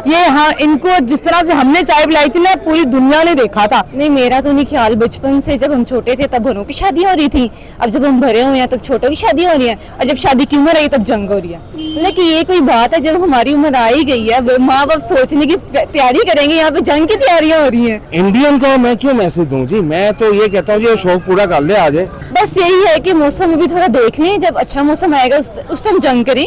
ये हाँ, इनको जिस तरह से हमने चाय पिलाई थी ना, पूरी दुनिया ने देखा था। नहीं, मेरा तो नहीं ख्याल। बचपन से जब हम छोटे थे तब बड़ों की शादी हो रही थी, अब जब हम बड़े हुए हैं तब छोटों की शादी हो रही है, और जब शादी की उम्र आई तब जंग हो रही है। लेकिन ये कोई बात है, जब हमारी उम्र आ ही गई है, माँ बाप सोचने की तैयारी करेंगे, यहाँ पे जंग की तैयारियां हो रही है। इंडियन को मैं क्यों मैसेज दूं जी, मैं तो ये कहता हूँ जी शौक पूरा कर ले आज। बस यही है कि मौसम भी थोड़ा देख लें, जब अच्छा मौसम आएगा उस टाइम जंग करें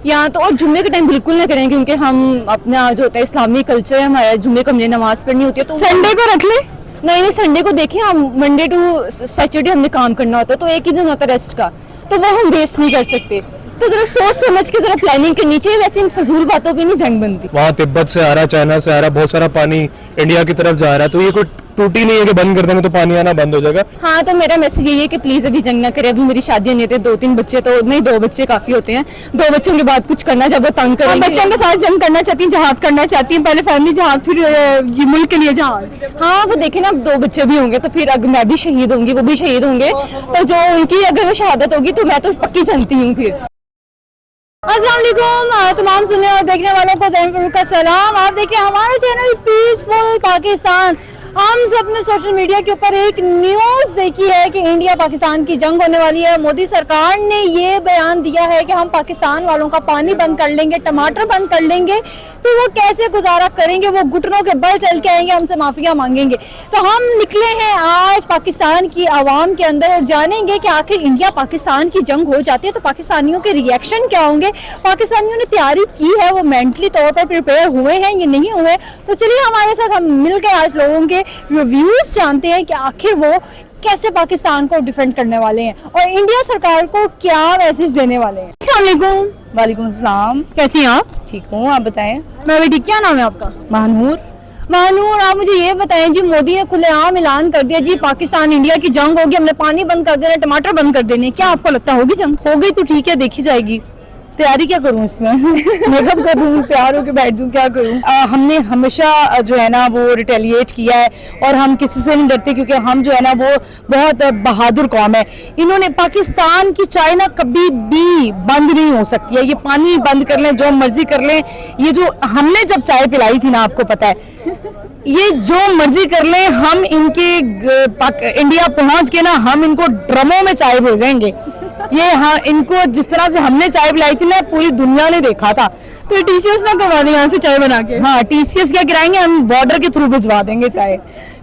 यहाँ तो। और जुम्मे के टाइम बिल्कुल ना करें, क्योंकि हम अपना जो होता है इस्लामी कल्चर है हमारा, जुम्मे को हमने नमाज पढ़नी होती है, तो संडे को रख ले। नहीं, संडे को देखिए, हम मंडे टू सैटरडे हमने काम करना होता है, तो एक ही दिन होता है रेस्ट का, तो वो हम वेस्ट नहीं कर सकते। तो जरा सोच समझ के जरा प्लानिंग करनी चाहिए, वैसे इन फजूल बातों पे नहीं जंग बनती। वहाँ तिब्बत से आ रहा, चाइना से आ रहा, बहुत सारा पानी इंडिया की तरफ जा रहा है, तो ये कोई टूटी नहीं है कि बंद कर देंगे तो पानी आना बंद हो जाएगा। हाँ, तो मेरा मैसेज यही है कि प्लीज अभी जंग ना करें। अभी मेरी शादियां नहीं थे, 2-3 बच्चे, तो नहीं 2 बच्चे काफी होते हैं, 2 बच्चों के बाद कुछ करना जब वो तंग करें। बच्चों के साथ जंग करना चाहती हैं, जहाद करना चाहती हैं, पहले फैमिली जहाद, फिर ये मुल्क के लिए जहाद। हाँ, वो देखे ना, अब 2 बच्चे भी होंगे तो फिर अगर मैं भी शहीद होंगी, वो भी शहीद होंगे, तो जो उनकी अगर वो शहादत होगी तो मैं तो पक्की जनती हूँ फिर। अस्सलाम वालेकुम तमाम सुनने और देखने वालों को ज़ैन फरूक का सलाम। आप देखिए हमारा चैनल पीसफुल पाकिस्तान। हम सब ने सोशल मीडिया के ऊपर एक न्यूज़ देखी है कि इंडिया पाकिस्तान की जंग होने वाली है। मोदी सरकार ने ये बयान दिया है कि हम पाकिस्तान वालों का पानी बंद कर लेंगे, टमाटर बंद कर लेंगे, तो वो कैसे गुजारा करेंगे, वो घुटनों के बल चल के आएंगे, हमसे माफिया मांगेंगे। तो हम निकले हैं आज पाकिस्तान की आवाम के अंदर और जानेंगे कि आखिर इंडिया पाकिस्तान की जंग हो जाती है तो पाकिस्तानियों के रिएक्शन क्या होंगे, पाकिस्तानियों ने तैयारी की है, वो मेंटली तौर पर प्रिपेयर हुए हैं या नहीं हुए। तो चलिए हमारे साथ हम मिलकर आज लोगों के रिव्यूज जानते हैं कि आखिर वो कैसे पाकिस्तान को डिफेंड करने वाले हैं और इंडिया सरकार को क्या मैसेज देने वाले हैं। अस्सलाम वालेकुम। वालेकुम सलाम। कैसी हैं आप? ठीक हूँ, आप बताएं। मैं भी ठीक। क्या नाम है आपका? महानूर। महानूर, आप मुझे ये बताएं जी, मोदी ने खुलेआम ऐलान कर दिया जी पाकिस्तान इंडिया की जंग होगी, हमने पानी बंद कर देना, टमाटर बंद कर देने, क्या आपको लगता है होगी जंग? हो गई तो ठीक है, देखी जाएगी। तैयारी क्या करूं इसमें? मेकअप करूं, तैयार होकर बैठ दूं, क्या करूं? हमने हमेशा जो है ना वो रिटेलिएट किया है और हम किसी से नहीं डरते, क्योंकि हम जो है ना वो बहुत बहादुर कौम है। इन्होंने पाकिस्तान की चाइना कभी भी बंद नहीं हो सकती है। ये पानी बंद कर लें, जो मर्जी कर लें, ये जो हमने जब चाय पिलाई थी ना, आपको पता है, ये जो मर्जी कर लें, हम इनके इंडिया पहुंच के ना हम इनको ड्रमों में चाय भेजेंगे। ये हाँ, इनको जिस तरह से हमने चाय पिलाई थी ना, पूरी दुनिया ने देखा था। तो टीसीएस ना करवा दें यहाँ से चाय बना के? हाँ, टीसीएस क्या गिराएंगे, हम बॉर्डर के थ्रू भिजवा देंगे चाय।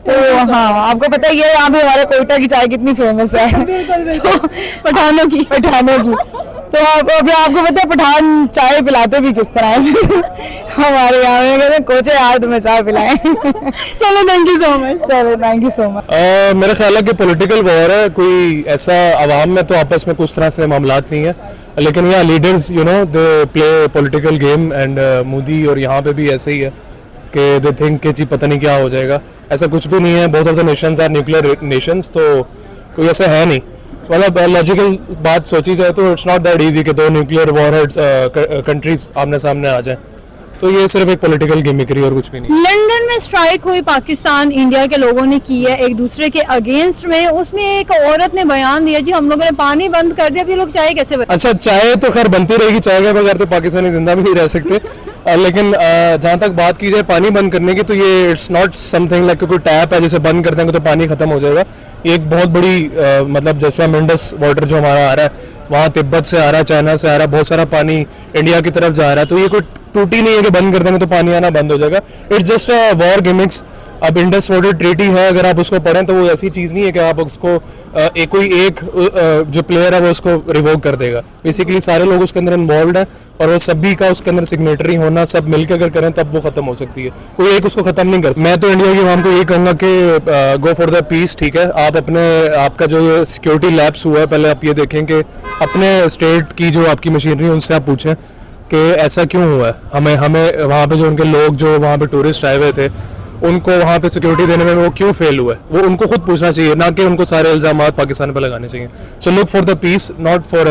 तो हाँ, आपको पता ही है यहाँ पे हमारे कोयटा की चाय कितनी फेमस है। तो पठानों की। तो अभी आपको पता है पठान चाय पिलाते भी किस तरह है। हमारे यहाँ में कहते कोचे यार तुम्हें चाय पिलाएं। चलो, थैंक यू सो मच। चलो, थैंक यू सो मच। मेरा ख्याल है कि पॉलिटिकल वॉर है, कोई ऐसा आवाम में तो आपस में कुछ तरह से मामलात नहीं है, लेकिन यहाँ leaders they play political game, and Modi और यहाँ पे भी ऐसे ही है कि दे थिंक कि जी पता नहीं क्या हो जाएगा। ऐसा कुछ भी नहीं है। Both of the nations are nuclear nations, तो कोई ऐसा है नहीं। मतलब लॉजिकल बात सोची जाए तो इट्स नॉट दैट इजी कि 2 न्यूक्लियर वॉरहेड्स कंट्रीज आमने सामने आ जाए। तो ये सिर्फ एक पॉलिटिकल गिमिकरी और कुछ भी नहीं। लंदन में स्ट्राइक हुई पाकिस्तान इंडिया के लोगों ने की है एक दूसरे के अगेंस्ट में। उसमें एक औरत ने बयान दिया जी हम लोगों ने पानी बंद कर दिया, अब ये लोग चाय कैसे बनाएं? अच्छा, चाय तो खैर बनती रहेगी, चाय के बगैर तो पाकिस्तानी जिंदा भी नहीं रह सकते। लेकिन जहाँ तक बात की जाए पानी बंद करने की, तो ये इट्स नॉट समथिंग लाइक कोई टैप है जैसे बंद कर देंगे तो पानी खत्म हो जाएगा। ये एक बहुत बड़ी मतलब जैसे हम इंडस वाटर जो हमारा आ रहा है, वहाँ तिब्बत से आ रहा, चाइना से आ रहा, बहुत सारा पानी इंडिया की तरफ जा रहा है, तो ये कोई टूटी नहीं है कि बंद कर देंगे तो पानी आना बंद हो जाएगा। It's just a war gimmicks. अब इंडस वाटर ट्रीटी है, अगर आप उसको पढ़ें तो वो ऐसी चीज़ नहीं है कि आप उसको कोई एक जो प्लेयर है वो उसको रिवोक कर देगा। बेसिकली सारे लोग उसके अंदर इन्वॉल्व हैं और वो सभी का उसके अंदर सिग्नेटरी होना, सब मिलकर अगर करें तब वो खत्म हो सकती है, कोई एक उसको खत्म नहीं कर सकता। मैं तो इंडिया की आवाम को ये कहूँगा कि गो फॉर द पीस। ठीक है, आप आपका जो सिक्योरिटी लैप्स हुआ है, पहले आप ये देखें कि अपने स्टेट की जो आपकी मशीनरी है उनसे आप पूछें कि ऐसा क्यों हुआ है। हमें वहाँ पे जो उनके लोग जो वहाँ पे टूरिस्ट आए हुए थे, उनको वहाँ पे सिक्योरिटी देने में वो क्यों फेल हुआ है, वो उनको खुद पूछना चाहिए, ना कि उनको सारे इल्जामात पाकिस्तान पर लगाने चाहिए। So look for the peace, not for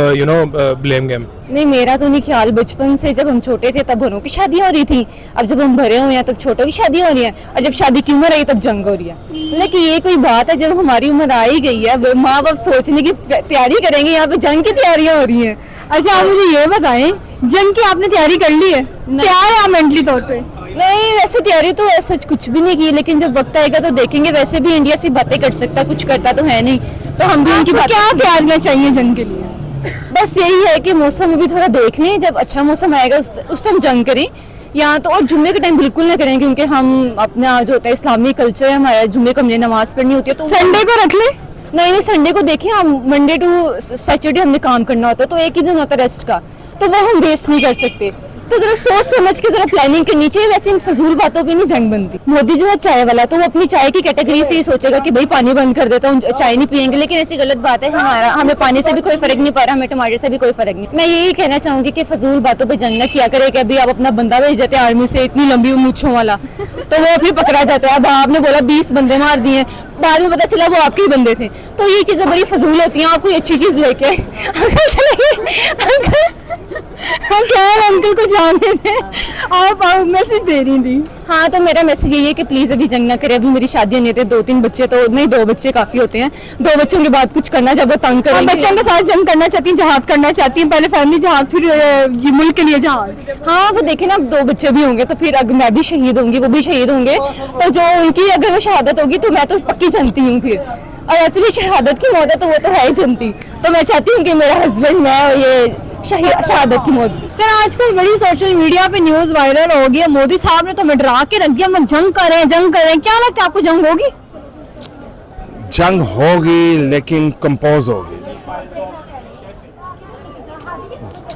blame game. नहीं, मेरा तो नहीं ख्याल। बचपन से जब हम छोटे थे तब बड़ों की शादी हो रही थी, अब जब हम बड़े हुए हैं तब छोटों की शादी हो रही है, और जब शादी की उम्र आई तब जंग हो रही है। लेकिन ये कोई बात है, जब हमारी उम्र आ ही गई है, माँ बाप सोचने की तैयारी करेंगे, यहाँ पे जंग की तैयारियां हो रही है। अच्छा, आप मुझे ये बताएं, जंग की आपने तैयारी कर ली है? तैयार है आप मेंटली तौर पे? नहीं, वैसे तैयारी तो ऐसा कुछ भी नहीं की, लेकिन जब वक्त आएगा तो देखेंगे। वैसे भी इंडिया से बातें कर सकता, कुछ करता तो है नहीं, तो हम भी उनकी बात। क्या तैयारियां चाहिए जंग के लिए? बस यही है कि मौसम भी थोड़ा देख लें, जब अच्छा मौसम आएगा उस टाइम जंग करें। यहाँ तो और जुम्मे के टाइम बिल्कुल ना करें, क्योंकि हम अपना जो होता है इस्लामी कल्चर है हमारा, जुम्मे को हमने नमाज पढ़नी होती है, तो संडे को रख ले। नहीं, संडे को देखिए, हम मंडे टू सैटरडे हमने काम करना होता है, तो एक ही दिन होता है रेस्ट का, तो वो हम वेस्ट नहीं कर सकते। तो जरा सोच समझ के जरा प्लानिंग करनी चाहिए। वैसे इन फजूल बातों पे नहीं जंग बनती। मोदी जो है चाय वाला, तो वो अपनी चाय की कैटेगरी से ही सोचेगा कि भाई पानी बंद कर देता हूँ, चाय नहीं पियेंगे, लेकिन ऐसी गलत बात है। हमें पानी से भी कोई फर्क नहीं पड़ रहा, हमें टमाटर से भी कोई फर्क नहीं। मैं यही कहना चाहूंगी कि फजूल बातों पे जंग न किया करे कि अभी आप अपना बंदा भेज देते हैं आर्मी से इतनी लंबी मूंछों वाला, तो वो फिर पकड़ा जाता है। अब आपने बोला 20 बंदे मार दिए, बाद में पता चला वो आपके ही बंदे थे, तो ये चीजें बड़ी फजूल होती हैं। आप कोई अच्छी चीज लेके हम कह रहे अंकल को जाने दें, आप मैसेज दे रही थी। हाँ, तो मेरा मैसेज यही है कि प्लीज अभी जंग ना करें। अभी मेरी शादियां नहीं थे, 2-3 बच्चे, तो नहीं 2 बच्चे काफी होते हैं, 2 बच्चों के बाद कुछ करना जब वो तंग हम करेंगे। बच्चों के साथ जंग करना चाहती हैं, जहाद करना चाहती हैं, पहले फैमिली जहाद, फिर ये मुल्क के लिए जहाद। हाँ, वो देखे ना, अब 2 बच्चे भी होंगे, तो फिर अगर मैं भी शहीद होंगी, वो भी शहीद होंगे, तो जो उनकी अगर वो शहादत होगी तो मैं तो पक्की जनती हूँ फिर। और ऐसे भी शहादत की मौत है, तो वो तो है ही जनती। तो मैं चाहती हूँ कि मेरा हस्बैंड, मैं और ये शहादत की मौत। फिर आजकल बड़ी सोशल मीडिया पे न्यूज वायरल हो गई है, मोदी साहब ने तो हमें डरा के रख दिया, हम जंग कर रहे हैं, जंग कर रहे हैं। क्या लगता है आपको, जंग होगी? जंग होगी, लेकिन कंपोज होगी।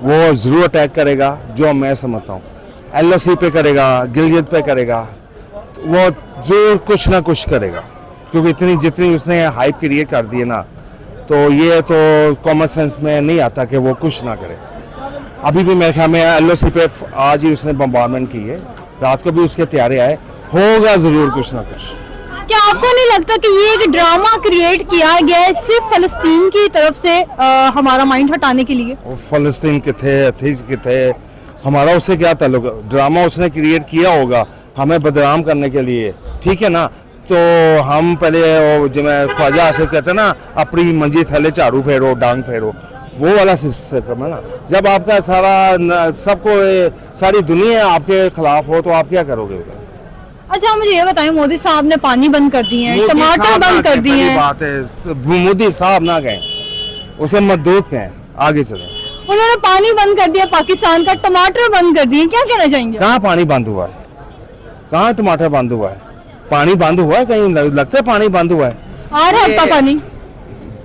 वो जरूर अटैक करेगा, जो मैं समझता हूँ LOC पे करेगा, गिलगित पे करेगा, तो वो जरूर कुछ ना कुछ करेगा, क्योंकि इतनी जितनी उसने हाइप क्रिएट कर दी है ना, तो ये तो कॉमन सेंस में नहीं आता कि वो कुछ ना करे। अभी भी मेरे ख्याल में LOC पे आज ही उसने बम्बारमेंट की है, रात को भी उसके तैयारी आए, होगा जरूर कुछ ना कुछ। क्या आपको नहीं लगता कि ये एक ड्रामा क्रिएट किया गया है सिर्फ फलस्तीन की तरफ से हमारा माइंड हटाने के लिए? वो फलस्तीन के थे, अथीस के थे, हमारा उससे क्या ताल्लुक? ड्रामा उसने क्रिएट किया होगा हमें बदनाम करने के लिए, ठीक है ना। तो हम पहले जो मैं ख्वाजा आसिफ कहते हैं ना, अपनी मंजी थले झाड़ू फेरो, डांग फेरो, वो वाला सिस्टम है ना। जब आपका सबको सारी दुनिया आपके खिलाफ हो, तो आप क्या करोगे उधर? अच्छा, मुझे ये बताएं, मोदी साहब ने पानी बंद कर दिए हैं, टमाटर बंद कर दिए हैं। बात है, मोदी साहब ना गए, उसे मददूत कहें, आगे चले। उन्होंने पानी बंद कर दिया पाकिस्तान का, टमाटर बंद कर दिए, क्या कहना चाहेंगे? कहाँ पानी बंद हुआ है? कहाँ टमाटर बंद हुआ है? पानी बंद हुआ है कहीं? लगता है पानी बंद हुआ है? आ रहा है पानी?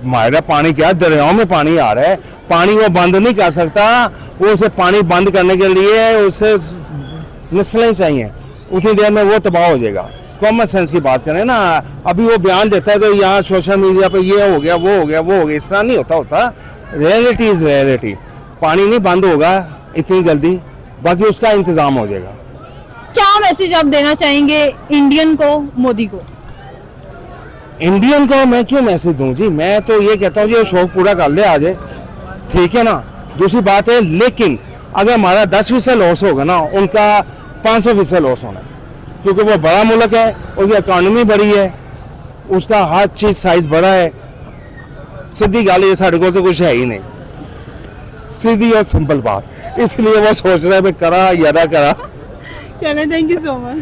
हमारा पानी क्या, दरियाओं में पानी आ रहा है, पानी वो बंद नहीं कर सकता। वो उसे पानी बंद करने के लिए उसे नस्लें चाहिए, उतनी देर में वो तबाह हो जाएगा। कॉमन सेंस की बात करें ना, अभी वो बयान देता है तो यहाँ सोशल मीडिया पे ये हो गया, वो हो गया, वो हो गया, इस तरह नहीं होता। Reality is reality. पानी नहीं बंद होगा इतनी जल्दी, बाकी उसका इंतजाम हो जाएगा। क्या मैसेज आप देना चाहेंगे इंडियन को, मोदी को? इंडियन को मैं क्यों मैसेज दूं जी, मैं तो ये कहता हूँ जी शौक पूरा कर ले आज, ठीक है ना। दूसरी बात है, लेकिन अगर हमारा 10% लॉस होगा ना, उनका 500% लॉस होना है, क्योंकि वो बड़ा मुल्क है, उसकी इकॉनमी बड़ी है, उसका हर चीज साइज बड़ा है। सीधी गल ये साढ़े को तो कुछ है ही नहीं, सीधी और सिंपल बात, इसलिए वो सोच रहा है मैं करा या ना करा। चलो, थैंक यू सो मच।